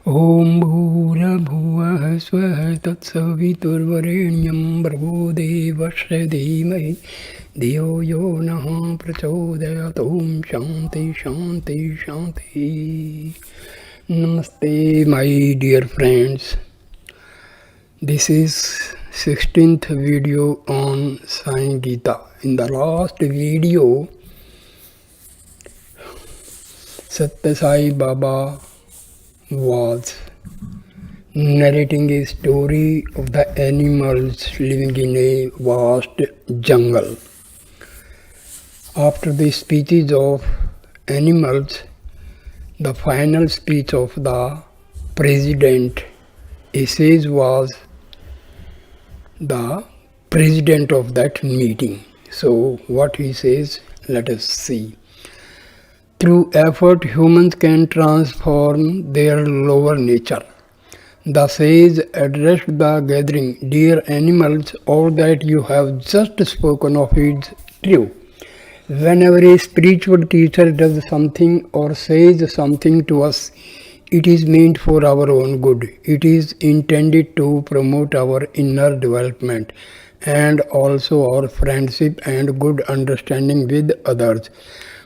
Om Bhurabhuvah Svah Tatsaviturvarenyam Bhargo Devasya Dhimahi Dhiyo Yo Nah Prachodayat. Om Shanti Shanti Shanti. Namaste, my dear friends. This is 16th video on Sai Gita. In the last video, Satya Sai Baba was narrating a story of the animals living in a vast jungle. After the speeches of animals, the final speech of the president, he says, was the president of that meeting. So what he says, let us see. Through effort, humans can transform their lower nature. The sage addressed the gathering, "Dear animals, all that you have just spoken of is true. Whenever a spiritual teacher does something or says something to us, it is meant for our own good. It is intended to promote our inner development and also our friendship and good understanding with others.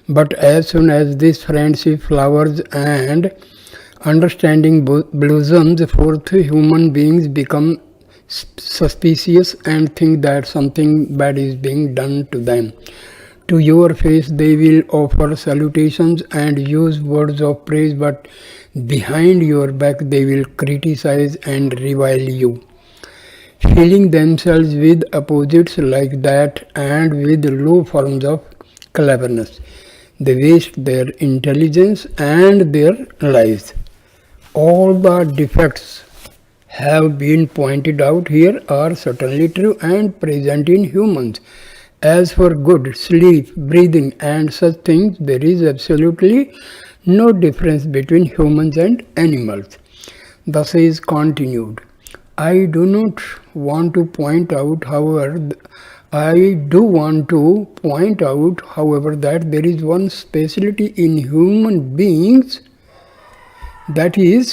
But as soon as this friendship flowers and understanding blossoms forth, human beings become suspicious and think that something bad is being done to them. To your face they will offer salutations and use words of praise, but behind your back they will criticize and revile you. Filling themselves with opposites like that and with low forms of cleverness, they waste their intelligence and their lives." All the defects have been pointed out here are certainly true and present in humans. As for good, sleep, breathing and such things, there is absolutely no difference between humans and animals. The sage continued, I do want to point out, however, that there is one specialty in human beings that is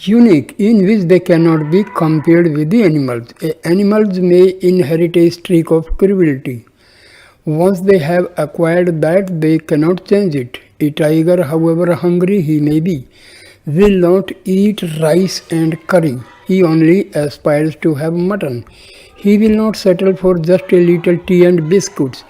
unique, in which they cannot be compared with the animals. Animals may inherit a streak of cruelty. Once they have acquired that, they cannot change it. A tiger, however hungry he may be, will not eat rice and curry. He only aspires to have mutton. He will not settle for just a little tea and biscuits.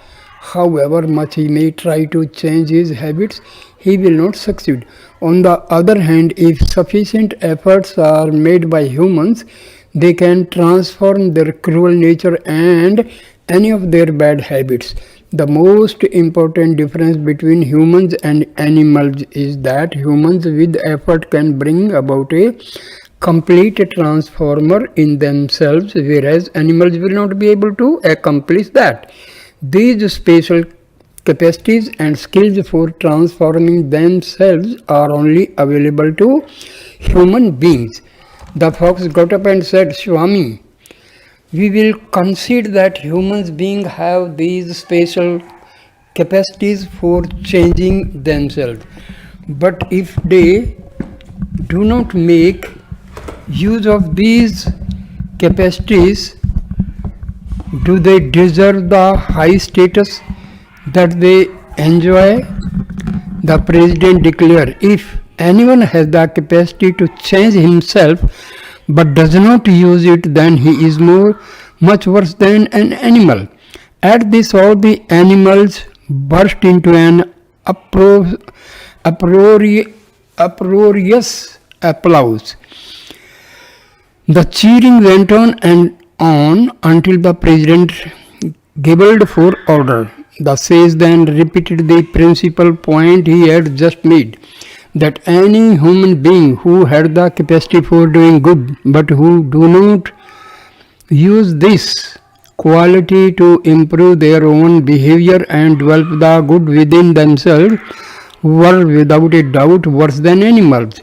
However much he may try to change his habits, he will not succeed. On the other hand, if sufficient efforts are made by humans, they can transform their cruel nature and any of their bad habits. The most important difference between humans and animals is that humans with effort can bring about a complete transformer in themselves, whereas animals will not be able to accomplish that. These special capacities and skills for transforming themselves are only available to human beings. The fox got up and said, Swami, we will concede that human beings have these special capacities for changing themselves. But if they do not make use of these capacities, do they deserve the high status that they enjoy? The president declared, if anyone has the capacity to change himself but does not use it, then he is much worse than an animal. At this, all the animals burst into an uproarious applause. The cheering went on and on until the president gabbled for order. The sage then repeated the principal point he had just made, that any human being who had the capacity for doing good but who do not use this quality to improve their own behavior and develop the good within themselves were without a doubt worse than animals.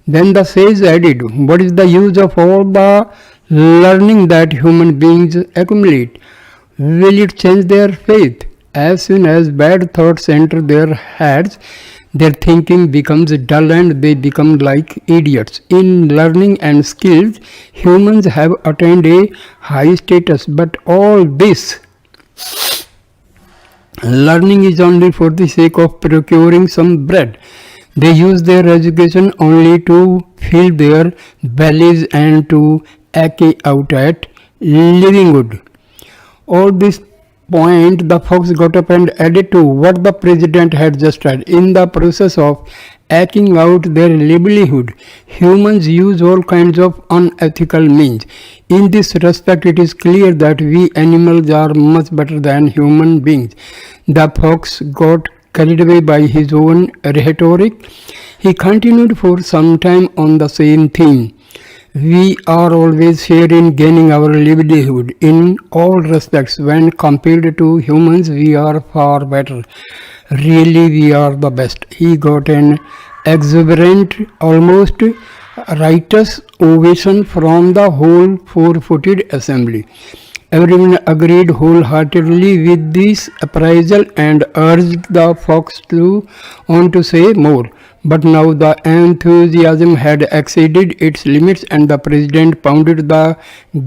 Then the sage added, what is the use of all the learning that human beings accumulate? Will it change their faith? As soon as bad thoughts enter their heads, Their thinking becomes dull and they become like idiots. In learning and skills, humans have attained a high status, but all this learning is only for the sake of procuring some bread. They use their education only to fill their bellies and to eke out at living good. All this point the folks got up and added to what the president had just said. In the process of acting out their livelihood, humans use all kinds of unethical means. In this respect, it is clear that we animals are much better than human beings. The fox got carried away by his own rhetoric. He continued for some time on the same theme. We are always here in gaining our livelihood. In all respects, when compared to humans, we are far better. Really, we are the best. He got an exuberant, almost righteous ovation from the whole four-footed assembly. Everyone agreed wholeheartedly with this appraisal and urged the fox on to say more. But now the enthusiasm had exceeded its limits and the president pounded the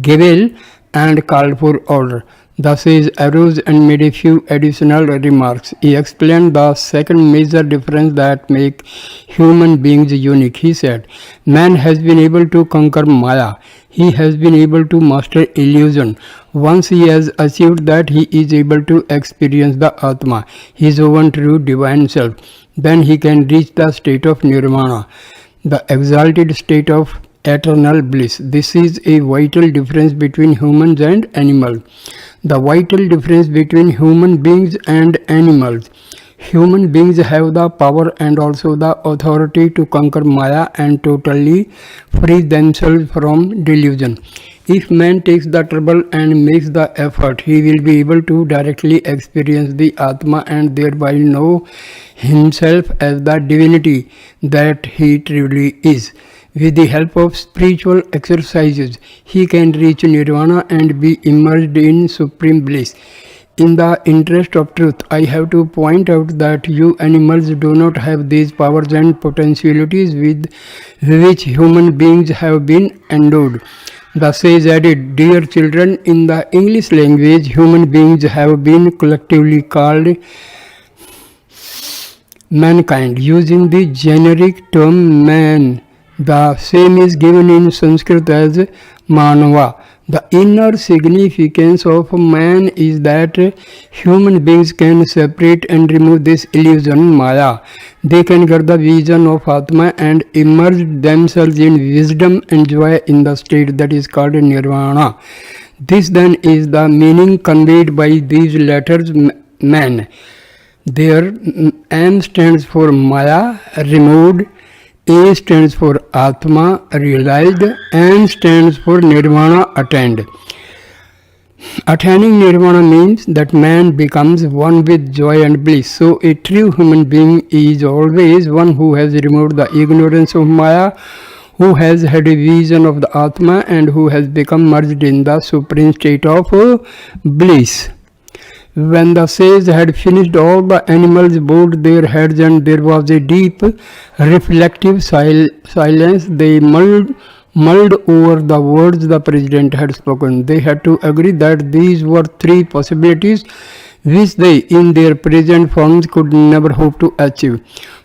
gavel and called for order. The sage arose and made a few additional remarks. He explained the second major difference that makes human beings unique. He said, man has been able to conquer Maya. He has been able to master illusion. Once he has achieved that, he is able to experience the Atma, his own true divine self. Then he can reach the state of nirvana, the exalted state of eternal bliss. This is a vital difference between humans and animals. The vital difference between human beings and animals. Human beings have the power and also the authority to conquer Maya and totally free themselves from delusion. If man takes the trouble and makes the effort, he will be able to directly experience the Atma and thereby know himself as the divinity that he truly is. With the help of spiritual exercises, he can reach nirvana and be immersed in supreme bliss. In the interest of truth, I have to point out that you animals do not have these powers and potentialities with which human beings have been endowed. The sage added, dear children, in the English language, human beings have been collectively called mankind, using the generic term man. The same is given in Sanskrit as manava. The inner significance of man is that human beings can separate and remove this illusion, Maya. They can get the vision of Atma and immerse themselves in wisdom and joy in the state that is called nirvana. This then is the meaning conveyed by these letters, man. Their M stands for Maya, removed. A stands for Atma, realized. N stands for Nirvana, attained. Attaining Nirvana means that man becomes one with joy and bliss. So a true human being is always one who has removed the ignorance of Maya, who has had a vision of the Atma and who has become merged in the supreme state of bliss. When the sage had finished, all the animals bowed their heads and there was a deep, reflective silence. They mulled over the words the president had spoken. They had to agree that these were three possibilities which they, in their present forms, could never hope to achieve.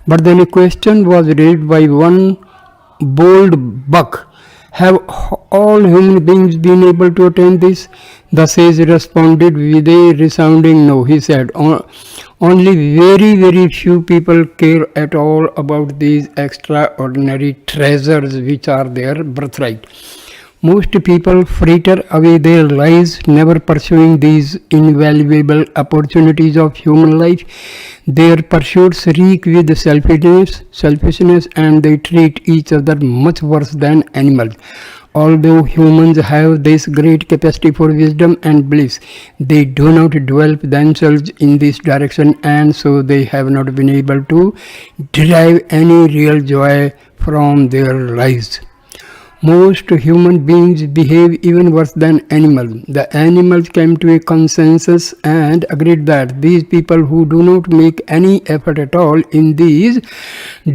But then a question was raised by one bold buck. Have all human beings been able to attain this? The sage responded with a resounding no. He said, only very, very few people care at all about these extraordinary treasures which are their birthright. Most people fritter away their lives, never pursuing these invaluable opportunities of human life. Their pursuits reek with selfishness, and they treat each other much worse than animals. Although humans have this great capacity for wisdom and bliss, they do not develop themselves in this direction, and so they have not been able to derive any real joy from their lives. Most human beings behave even worse than animals. The animals came to a consensus and agreed that these people who do not make any effort at all in these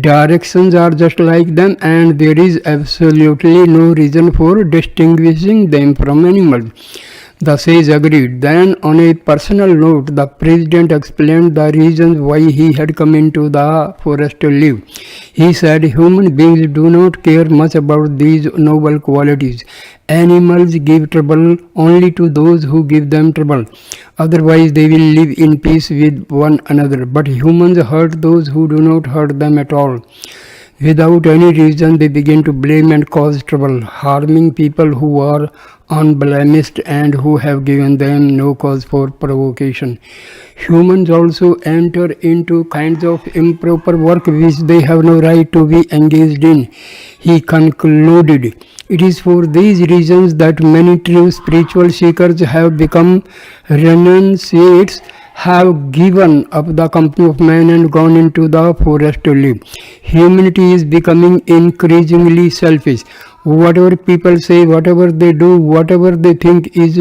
directions are just like them, and there is absolutely no reason for distinguishing them from animals. The sage agreed. Then, on a personal note, the president explained the reasons why he had come into the forest to live. He said, human beings do not care much about these noble qualities. Animals give trouble only to those who give them trouble. Otherwise, they will live in peace with one another. But humans hurt those who do not hurt them at all. Without any reason, they begin to blame and cause trouble, harming people who are unblemished and who have given them no cause for provocation. Humans also enter into kinds of improper work which they have no right to be engaged in. He concluded, it is for these reasons that many true spiritual seekers have become renunciates, have given up the company of man and gone into the forest to live. Humanity is becoming increasingly selfish. Whatever people say, whatever they do, whatever they think is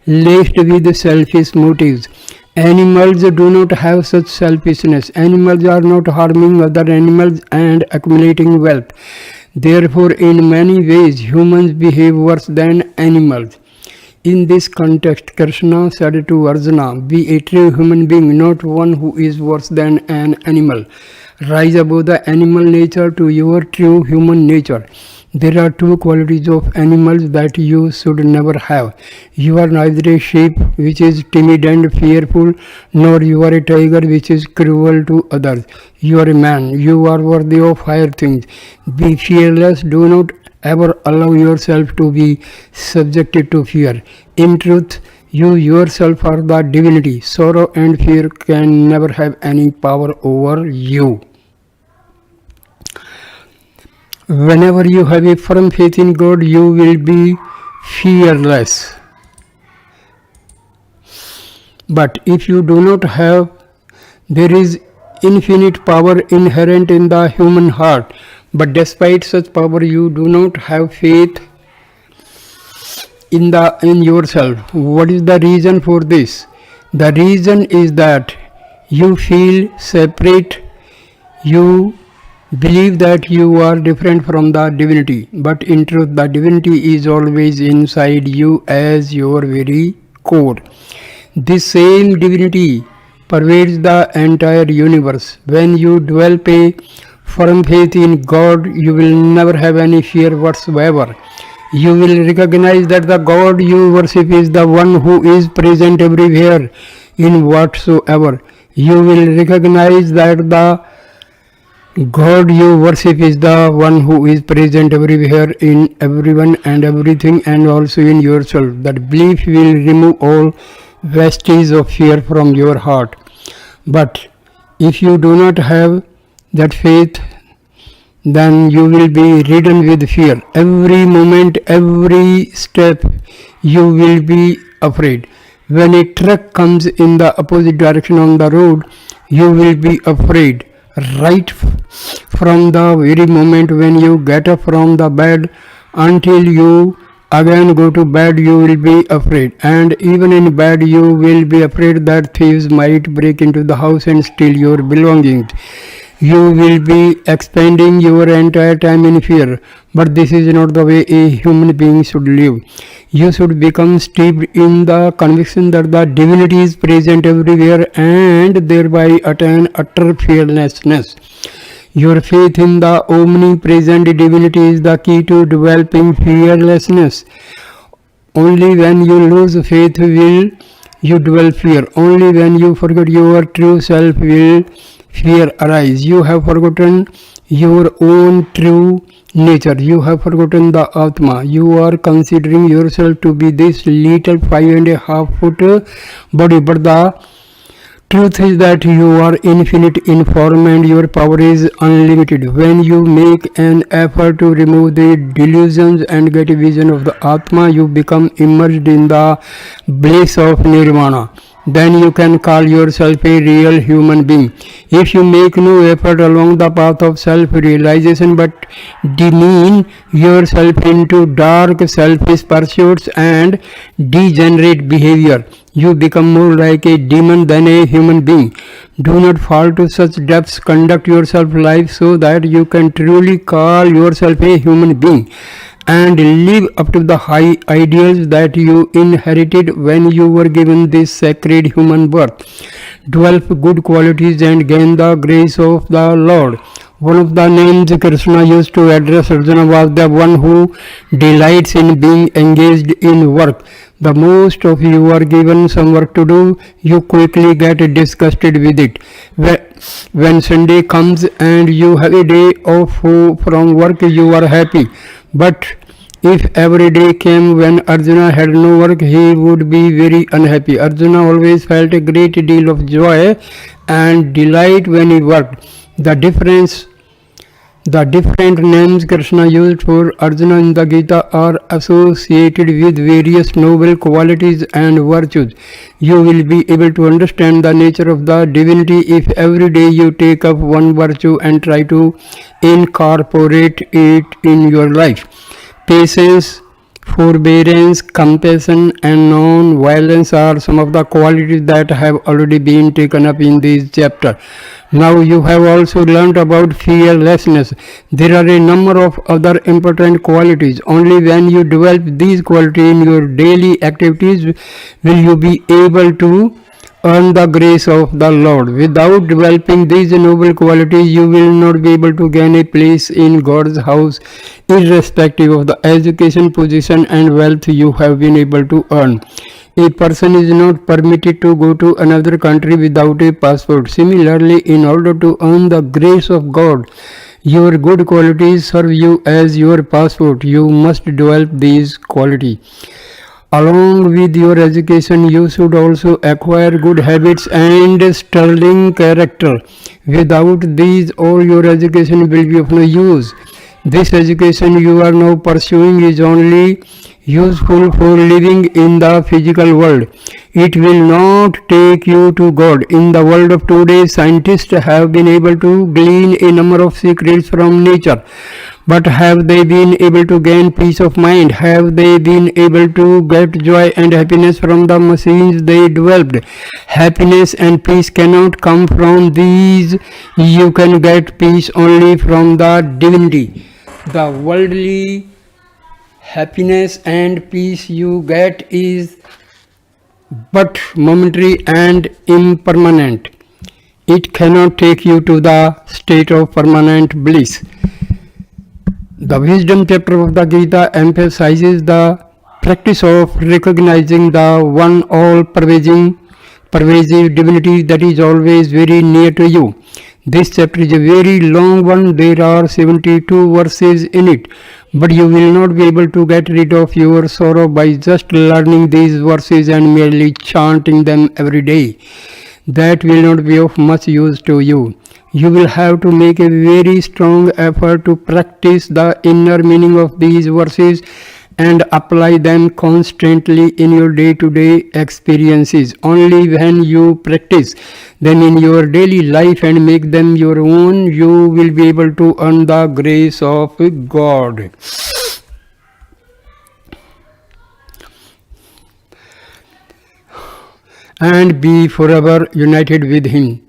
laced with selfish motives. Animals do not have such selfishness. Animals are not harming other animals and accumulating wealth. Therefore, in many ways, humans behave worse than animals. In this context, Krishna said to Arjuna, be a true human being, not one who is worse than an animal. Rise above the animal nature to your true human nature. There are two qualities of animals that you should never have. You are neither a sheep, which is timid and fearful, nor you are a tiger, which is cruel to others. You are a man. You are worthy of higher things. Be fearless. Do not ever allow yourself to be subjected to fear. In truth, you yourself are the divinity. Sorrow and fear can never have any power over you. Whenever you have a firm faith in God, you will be fearless. But if you do not have, there is infinite power inherent in the human heart. But despite such power, you do not have faith in yourself. What is the reason for this? The reason is that you feel separate. You believe that you are different from the divinity. But in truth, the divinity is always inside you as your very core. This same divinity pervades the entire universe. When you develop a firm faith in God, you will never have any fear whatsoever. You will recognize that the God you worship is the one who is present everywhere in whatsoever. You will recognize that the God you worship is the one who is present everywhere in everyone and everything, and also in yourself. That belief will remove all vestiges of fear from your heart. But if you do not have that faith, then you will be ridden with fear. Every moment, every step, you will be afraid. When a truck comes in the opposite direction on the road, you will be afraid. Right from the very moment when you get up from the bed until you again go to bed, you will be afraid. And even in bed, you will be afraid that thieves might break into the house and steal your belongings. You will be expending your entire time in fear. But this is not the way a human being should live. You should become steeped in the conviction that the divinity is present everywhere and thereby attain utter fearlessness. Your faith in the omnipresent divinity is the key to developing fearlessness. Only when you lose faith will you develop fear. Only when you forget your true self will fear arise. You have forgotten your own true nature. You have forgotten the Atma. You are considering yourself to be this little 5.5 foot body, but the truth is that you are infinite in form and your power is unlimited. When you make an effort to remove the delusions and get a vision of the Atma, you become immersed in the bliss of Nirvana. then you can call yourself a real human being. If you make no effort along the path of self-realization but demean yourself into dark selfish pursuits and degenerate behavior, you become more like a demon than a human being. Do not fall to such depths. Conduct yourself life so that you can truly call yourself a human being and live up to the high ideals that you inherited when you were given this sacred human birth. Develop good qualities and gain the grace of the Lord. One of the names Krishna used to address Arjuna was the one who delights in being engaged in work. The most of you are given some work to do, you quickly get disgusted with it. When Sunday comes and you have a day off from work, you are happy. But if every day came when Arjuna had no work, he would be very unhappy. Arjuna always felt a great deal of joy and delight when he worked. The different names Krishna used for Arjuna in the Gita are associated with various noble qualities and virtues. You will be able to understand the nature of the divinity if every day you take up one virtue and try to incorporate it in your life. Patience, forbearance, compassion, and non-violence are some of the qualities that have already been taken up in this chapter. Now you have also learnt about fearlessness. There are a number of other important qualities. Only when you develop these qualities in your daily activities will you be able to earn the grace of the Lord. Without developing these noble qualities, you will not be able to gain a place in God's house, irrespective of the education, position, and wealth you have been able to earn. A person is not permitted to go to another country without a passport. Similarly, in order to earn the grace of God, your good qualities serve you as your passport. You must develop these qualities. Along with your education, you should also acquire good habits and sterling character. Without these, all your education will be of no use. This education you are now pursuing is only useful for living in the physical world. It will not take you to God. In the world of today, scientists have been able to glean a number of secrets from nature. But have they been able to gain peace of mind? Have they been able to get joy and happiness from the machines they developed? Happiness and peace cannot come from these. You can get peace only from the divinity. The worldly happiness and peace you get is but momentary and impermanent. It cannot take you to the state of permanent bliss. The wisdom chapter of the Gita emphasizes the practice of recognizing the one all-pervasive divinity that is always very near to you. This chapter is a very long one. There are 72 verses in it, but you will not be able to get rid of your sorrow by just learning these verses and merely chanting them every day. That will not be of much use to you. You will have to make a very strong effort to practice the inner meaning of these verses and apply them constantly in your day-to-day experiences. Only when you practice them in your daily life and make them your own, you will be able to earn the grace of God. And be forever united with Him.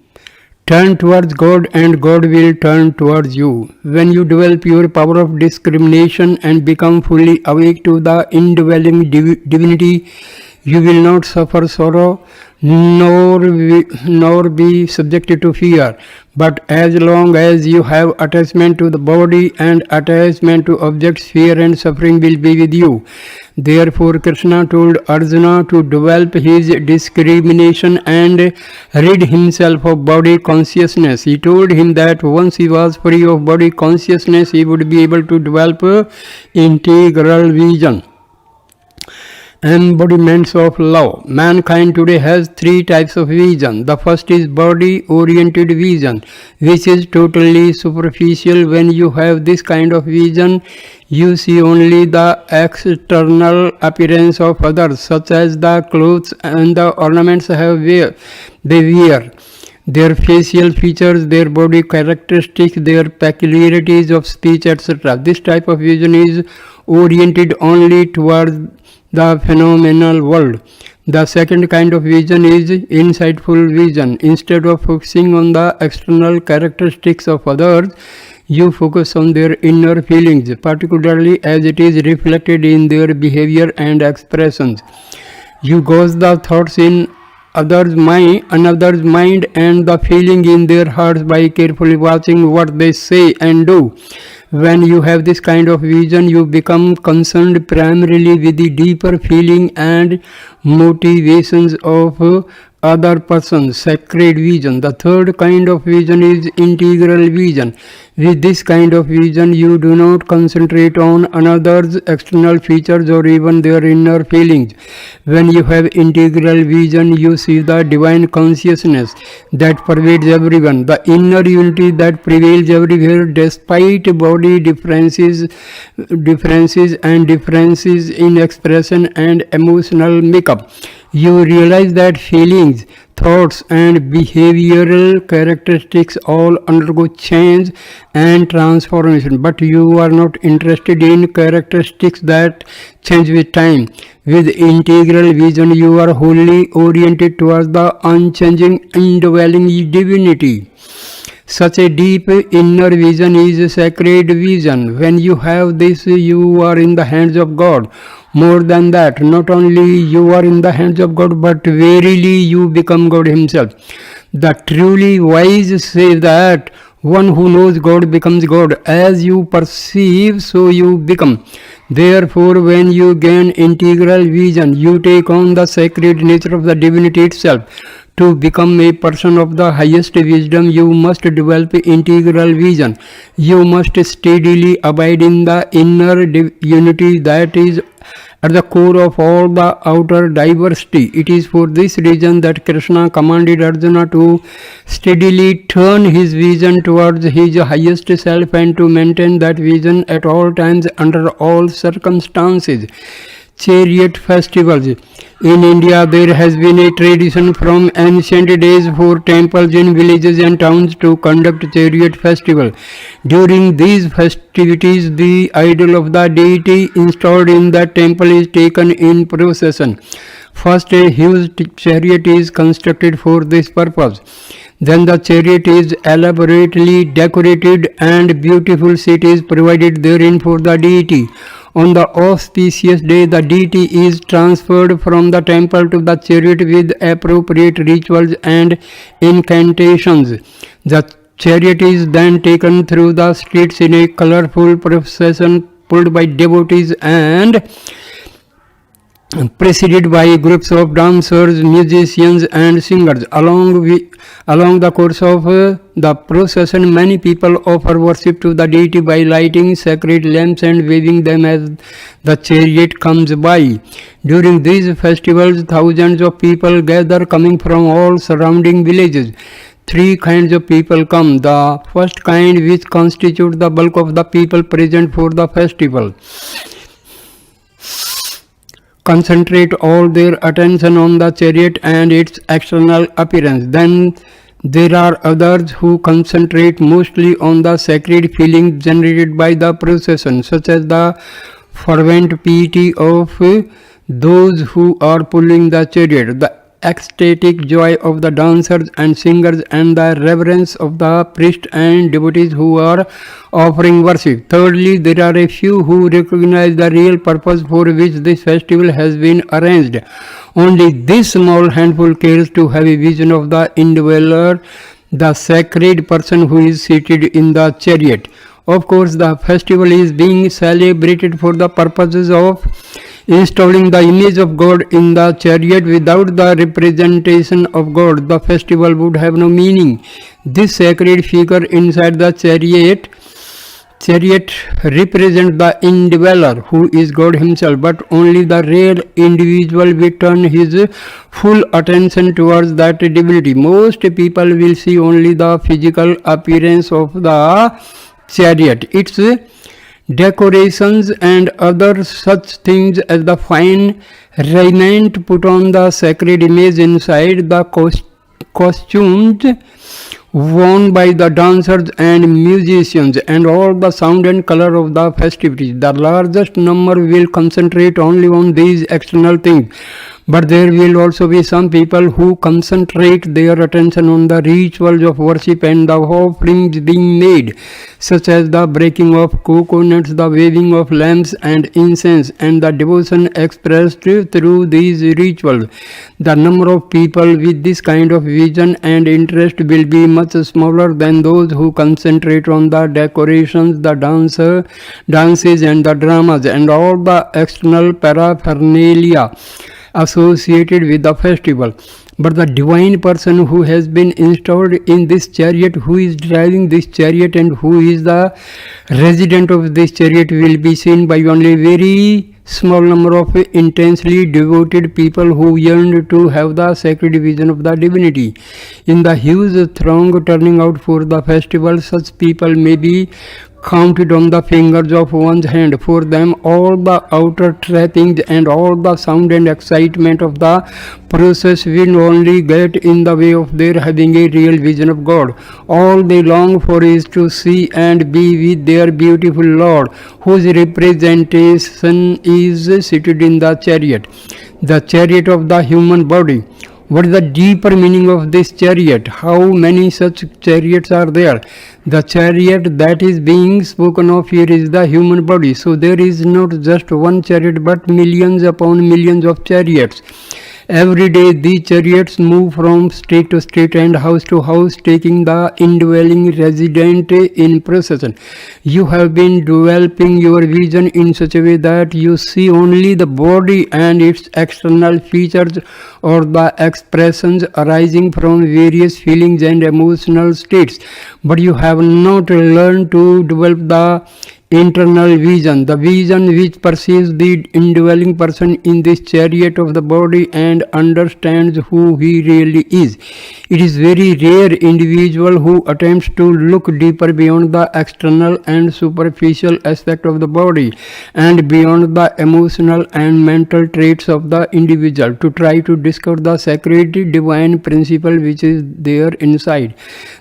Turn towards God and God will turn towards you. When you develop your power of discrimination and become fully awake to the indwelling divinity, you will not suffer sorrow nor be subjected to fear. But as long as you have attachment to the body and attachment to objects, fear and suffering will be with you. Therefore, Krishna told Arjuna to develop his discrimination and rid himself of body consciousness. He told him that once he was free of body consciousness, he would be able to develop integral vision. embodiments of love. Mankind today has three types of vision. The first is body-oriented vision, which is totally superficial. When you have this kind of vision, you see only the external appearance of others, such as the clothes and the ornaments they wear, their facial features, their body characteristics, their peculiarities of speech, etc. This type of vision is oriented only towards the phenomenal world. The second kind of vision is insightful vision. Instead of focusing on the external characteristics of others, you focus on their inner feelings, particularly as it is reflected in their behavior and expressions. You gauge the thoughts in another's mind and the feeling in their hearts by carefully watching what they say and do. When you have this kind of vision, you become concerned primarily with the deeper feeling and motivations of other person's sacred vision. The third kind of vision is integral vision. With this kind of vision, you do not concentrate on another's external features or even their inner feelings. When you have integral vision, you see the divine consciousness that pervades everyone, the inner unity that prevails everywhere despite body differences and differences in expression and emotional makeup. You realize that feelings, thoughts and behavioral characteristics all undergo change and transformation, but you are not interested in characteristics that change with time. With integral vision, you are wholly oriented towards the unchanging, indwelling divinity. Such a deep inner vision is a sacred vision. When you have this, you are in the hands of God. More than that, not only you are in the hands of God, but verily you become God himself. The truly wise say that one who knows God becomes God. As you perceive, so you become. Therefore, when you gain integral vision, you take on the sacred nature of the divinity itself. To become a person of the highest wisdom, you must develop integral vision. You must steadily abide in the inner unity that is at the core of all the outer diversity. It is for this reason that Krishna commanded Arjuna to steadily turn his vision towards his highest self and to maintain that vision at all times under all circumstances. Chariot festivals. In India, there has been a tradition from ancient days for temples in villages and towns to conduct chariot festival. During these festivities, the idol of the deity installed in the temple is taken in procession. First, a huge chariot is constructed for this purpose. Then the chariot is elaborately decorated and beautiful seat is provided therein for the deity. On the auspicious day, the deity is transferred from the temple to the chariot with appropriate rituals and incantations. The chariot is then taken through the streets in a colorful procession pulled by devotees and preceded by groups of dancers, musicians and singers. Along the course of the procession, many people offer worship to the deity by lighting sacred lamps and waving them as the chariot comes by. During these festivals, thousands of people gather coming from all surrounding villages. Three kinds of people come. The first kind, which constitute the bulk of the people present for the festival, concentrate all their attention on the chariot and its external appearance. Then there are others who concentrate mostly on the sacred feelings generated by the procession, such as the fervent piety of those who are pulling the chariot, the ecstatic joy of the dancers and singers, and the reverence of the priests and devotees who are offering worship. Thirdly, there are a few who recognize the real purpose for which this festival has been arranged. Only this small handful cares to have a vision of the indweller, the sacred person who is seated in the chariot. Of course, the festival is being celebrated for the purposes of installing the image of God in the chariot. Without the representation of God, the festival would have no meaning. This sacred figure inside the chariot Chariot represents the indweller who is God himself, but only the rare individual will turn his full attention towards that divinity. Most people will see only the physical appearance of the chariot, its decorations and other such things as the fine raiment put on the sacred image inside, the costumes worn by the dancers and musicians, and all the sound and color of the festivities. The largest number will concentrate only on these external things, but there will also be some people who concentrate their attention on the rituals of worship and the offerings being made, such as the breaking of coconuts, the waving of lamps and incense, and the devotion expressed through these rituals. The number of people with this kind of vision and interest will be much smaller than those who concentrate on the decorations, the dances and the dramas, and all the external paraphernalia associated with the festival. But the divine person who has been installed in this chariot, who is driving this chariot, and who is the resident of this chariot will be seen by only very small number of intensely devoted people who yearn to have the sacred vision of the divinity. In the huge throng turning out for the festival, such people may be counted on the fingers of one's hand. For them, all the outer trappings and all the sound and excitement of the process will only get in the way of their having a real vision of God. All they long for is to see and be with their beautiful Lord, whose representation is seated in the chariot of the human body. What is the deeper meaning of this chariot? How many such chariots are there? The chariot that is being spoken of here is the human body. So there is not just one chariot but millions upon millions of chariots. Every day these chariots move from state to state and house to house, taking the indwelling resident in procession. You have been developing your vision in such a way that you see only the body and its external features or the expressions arising from various feelings and emotional states. But you have not learned to develop the internal vision, the vision which perceives the indwelling person in this chariot of the body and understands who he really is. It is very rare individual who attempts to look deeper beyond the external and superficial aspect of the body and beyond the emotional and mental traits of the individual to try to discover the sacred divine principle which is there inside.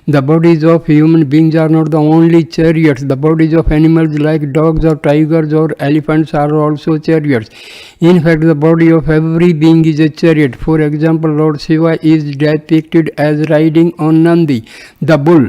The bodies of human beings are not the only chariots. The bodies of animals like dogs or tigers or elephants are also chariots. In fact, the body of every being is a chariot. For example, Lord Shiva is depicted as riding on Nandi, the bull.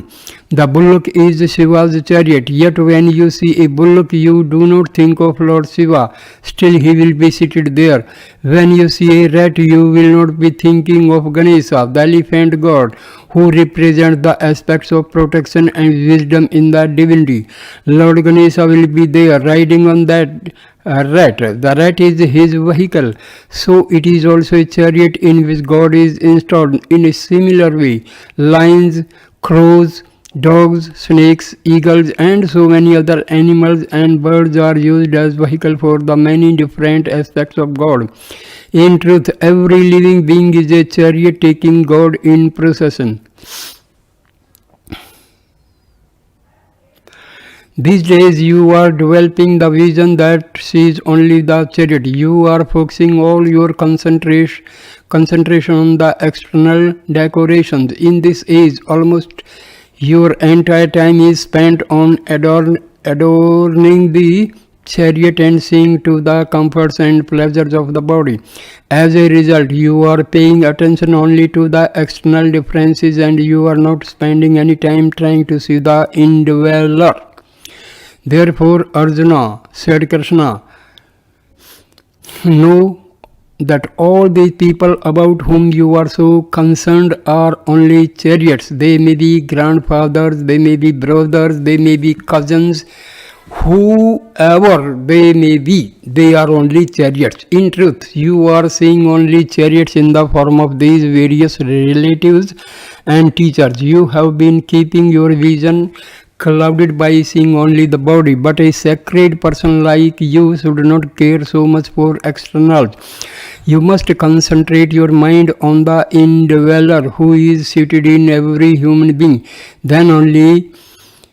The bullock is Shiva's chariot. Yet when you see a bullock, you do not think of Lord Shiva. Still he will be seated there. When you see a rat, you will not be thinking of Ganesha, the elephant god, who represents the aspects of protection and wisdom in the divinity. Lord Ganesha will be there riding on that rat. The rat is his vehicle. So it is also a chariot in which God is installed. In a similar way, lions, crows, dogs, snakes, eagles, and so many other animals and birds are used as vehicle for the many different aspects of God. In truth, every living being is a chariot taking God in procession. These days you are developing the vision that sees only the chariot. You are focusing all your concentration on the external decorations. In this age, almost your entire time is spent on adorning the chariot and seeing to the comforts and pleasures of the body. As a result, you are paying attention only to the external differences and you are not spending any time trying to see the indweller. Therefore, Arjuna, said Krishna, know that all these people about whom you are so concerned are only chariots. They may be grandfathers, they may be brothers, they may be cousins, whoever they may be, they are only chariots. In truth, you are seeing only chariots in the form of these various relatives and teachers. You have been keeping your vision clouded by seeing only the body, but a sacred person like you should not care so much for externals. You must concentrate your mind on the indweller who is seated in every human being. Then only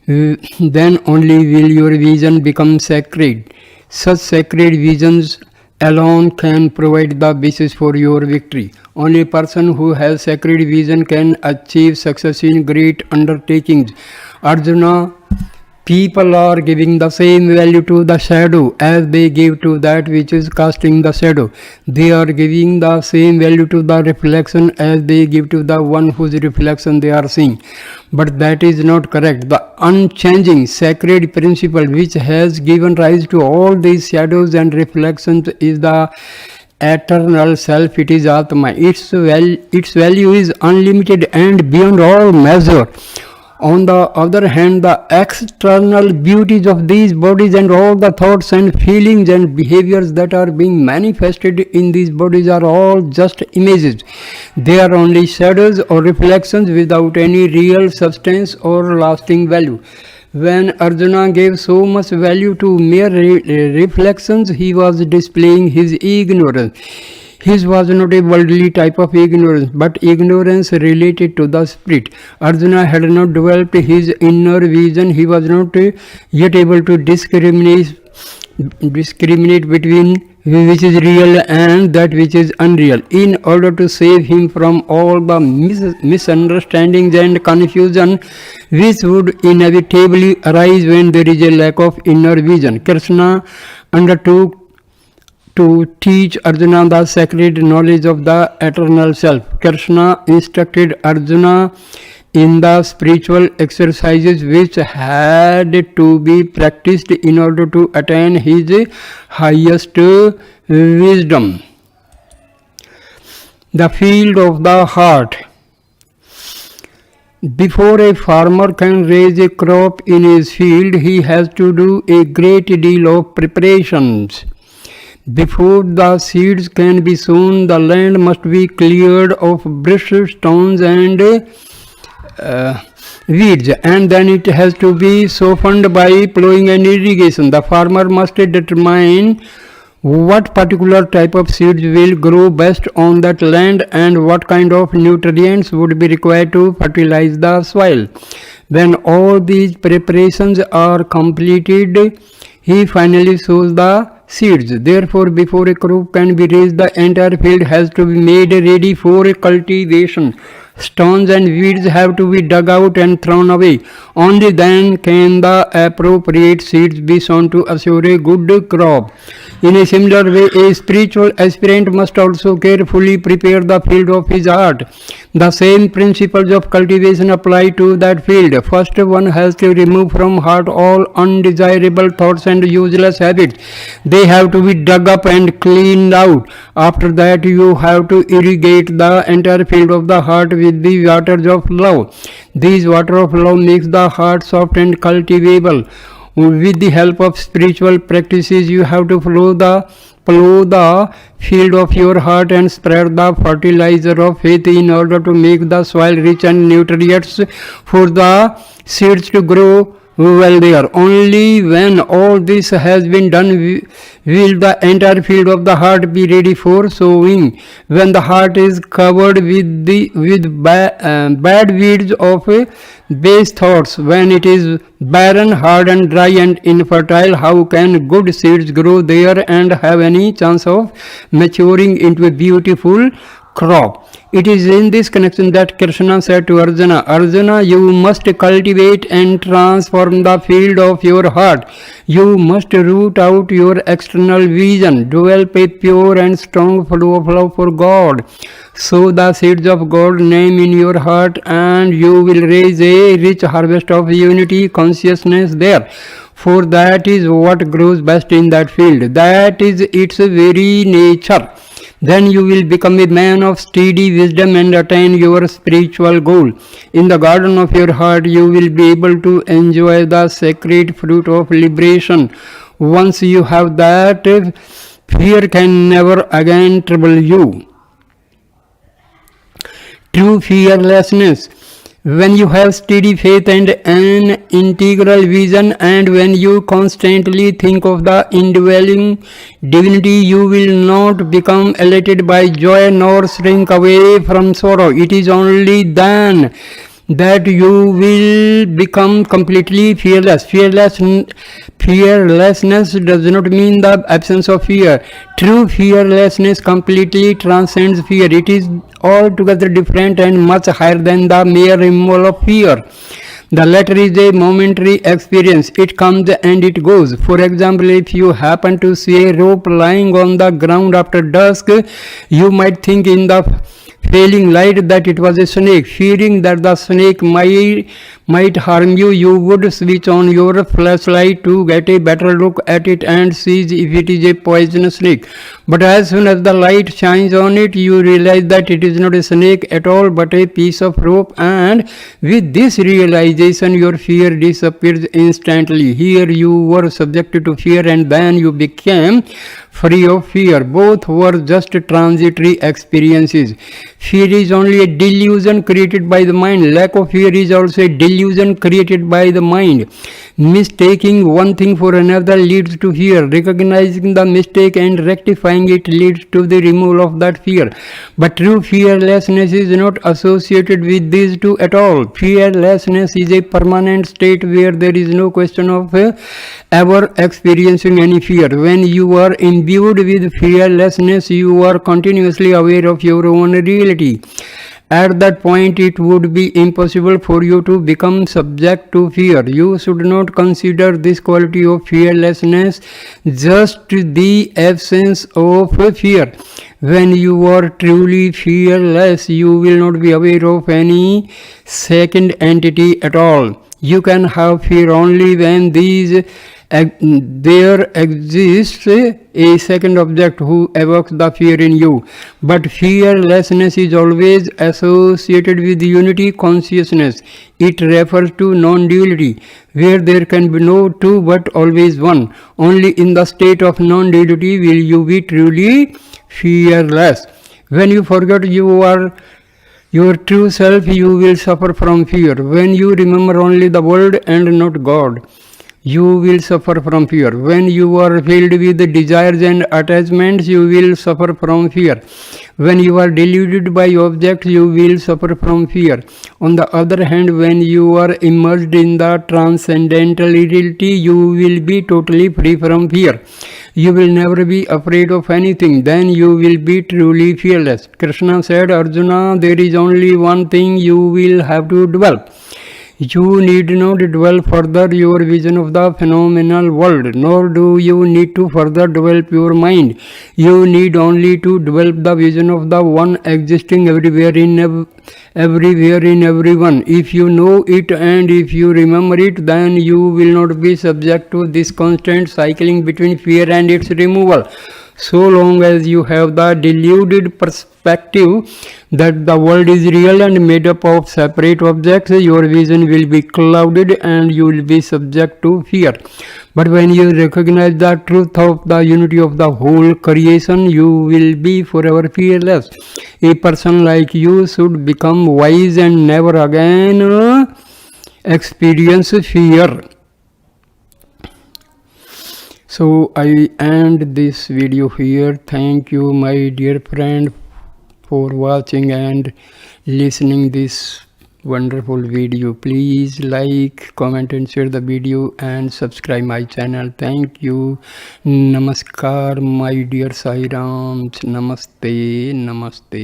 will your vision become sacred. Such sacred visions alone can provide the basis for your victory. Only a person who has sacred vision can achieve success in great undertakings. Arjuna, people are giving the same value to the shadow as they give to that which is casting the shadow. They are giving the same value to the reflection as they give to the one whose reflection they are seeing. But that is not correct. The unchanging sacred principle which has given rise to all these shadows and reflections is the eternal self. It is Atma. Its value is unlimited and beyond all measure. On the other hand, the external beauties of these bodies and all the thoughts and feelings and behaviors that are being manifested in these bodies are all just images. They are only shadows or reflections without any real substance or lasting value. When Arjuna gave so much value to mere reflections, he was displaying his ignorance. His was not a worldly type of ignorance, but ignorance related to the spirit. Arjuna had not developed his inner vision. He was not yet able to discriminate between which is real and that which is unreal. In order to save him from all the misunderstandings and confusion which would inevitably arise when there is a lack of inner vision, Krishna undertook to teach Arjuna the sacred knowledge of the eternal self. Krishna instructed Arjuna in the spiritual exercises which had to be practiced in order to attain his highest wisdom. The field of the heart. Before a farmer can raise a crop in his field, he has to do a great deal of preparations. Before the seeds can be sown, the land must be cleared of brushes, stones and weeds, and then it has to be softened by plowing and irrigation. The farmer must determine what particular type of seeds will grow best on that land and what kind of nutrients would be required to fertilize the soil. When all these preparations are completed, he finally sows the seeds. Therefore, before a crop can be raised, the entire field has to be made ready for cultivation. Stones and weeds have to be dug out and thrown away. Only then can the appropriate seeds be sown to assure a good crop. In a similar way, a spiritual aspirant must also carefully prepare the field of his heart. The same principles of cultivation apply to that field. First, one has to remove from heart all undesirable thoughts and useless habits. They have to be dug up and cleaned out. After that, you have to irrigate the entire field of the heart with the waters of love. These water of love makes the heart soft and cultivable. With the help of spiritual practices, you have to plow the field of your heart and spread the fertilizer of faith in order to make the soil rich and nutritious for the seeds to grow well there. Only when all this has been done will the entire field of the heart be ready for sowing. When the heart is covered with bad weeds of base thoughts, when it is barren, hard and dry and infertile, how can good seeds grow there and have any chance of maturing into a beautiful crop? It is in this connection that Krishna said to Arjuna, Arjuna, you must cultivate and transform the field of your heart. You must root out your external vision, develop a pure and strong flow of love for God. Sow the seeds of God's name in your heart and you will raise a rich harvest of unity consciousness there. For that is what grows best in that field. That is its very nature. Then you will become a man of steady wisdom and attain your spiritual goal. In the garden of your heart, you will be able to enjoy the sacred fruit of liberation. Once you have that, fear can never again trouble you. True fearlessness. When you have steady faith and an integral vision, and when you constantly think of the indwelling divinity, you will not become elated by joy nor shrink away from sorrow. It is only then that you will become completely fearless. Fearlessness does not mean the absence of fear. True fearlessness completely transcends fear. It is altogether different and much higher than the mere removal of fear. The latter is a momentary experience. It comes and it goes. For example, if you happen to see a rope lying on the ground after dusk, you might think in the failing light that it was a snake. Fearing that the snake might harm you, you would switch on your flashlight to get a better look at it and see if it is a poisonous snake. But as soon as the light shines on it, you realize that it is not a snake at all but a piece of rope, and with this realization your fear disappears instantly. Here you were subjected to fear and then you became free of fear. Both were just transitory experiences. Fear is only a delusion created by the mind. Lack of fear is also a delusion created by the mind. Mistaking one thing for another leads to fear. Recognizing the mistake and rectifying it leads to the removal of that fear. But true fearlessness is not associated with these two at all. Fearlessness is a permanent state where there is no question of ever experiencing any fear. When you are imbued with fearlessness, you are continuously aware of your own reality. At that point, it would be impossible for you to become subject to fear. You should not consider this quality of fearlessness just the absence of fear. When you are truly fearless, you will not be aware of any second entity at all. You can have fear only when there exists a second object who evokes the fear in you. But fearlessness is always associated with unity consciousness. It refers to non-duality, where there can be no two but always one. Only in the state of non-duality will you be truly fearless. When you forget your true self, you will suffer from fear. When you remember only the world and not God, you will suffer from fear. When you are filled with desires and attachments, you will suffer from fear. When you are deluded by objects, you will suffer from fear. On the other hand, when you are immersed in the transcendental reality, you will be totally free from fear. You will never be afraid of anything. Then you will be truly fearless. Krishna said, Arjuna, there is only one thing you will have to develop. You need not dwell further your vision of the phenomenal world, nor do you need to further develop your mind. You need only to develop the vision of the one existing everywhere in everyone. If you know it and if you remember it, then you will not be subject to this constant cycling between fear and its removal. So long as you have the deluded perspective that the world is real and made up of separate objects, your vision will be clouded and you will be subject to fear. But when you recognize the truth of the unity of the whole creation, you will be forever fearless. A person like you should become wise and never again experience fear. So I end this video here. Thank you, my dear friend, for watching and listening this wonderful video. Please like, comment and share the video and subscribe my channel. Thank you. Namaskar, my dear Sai Rams. Namaste. Namaste.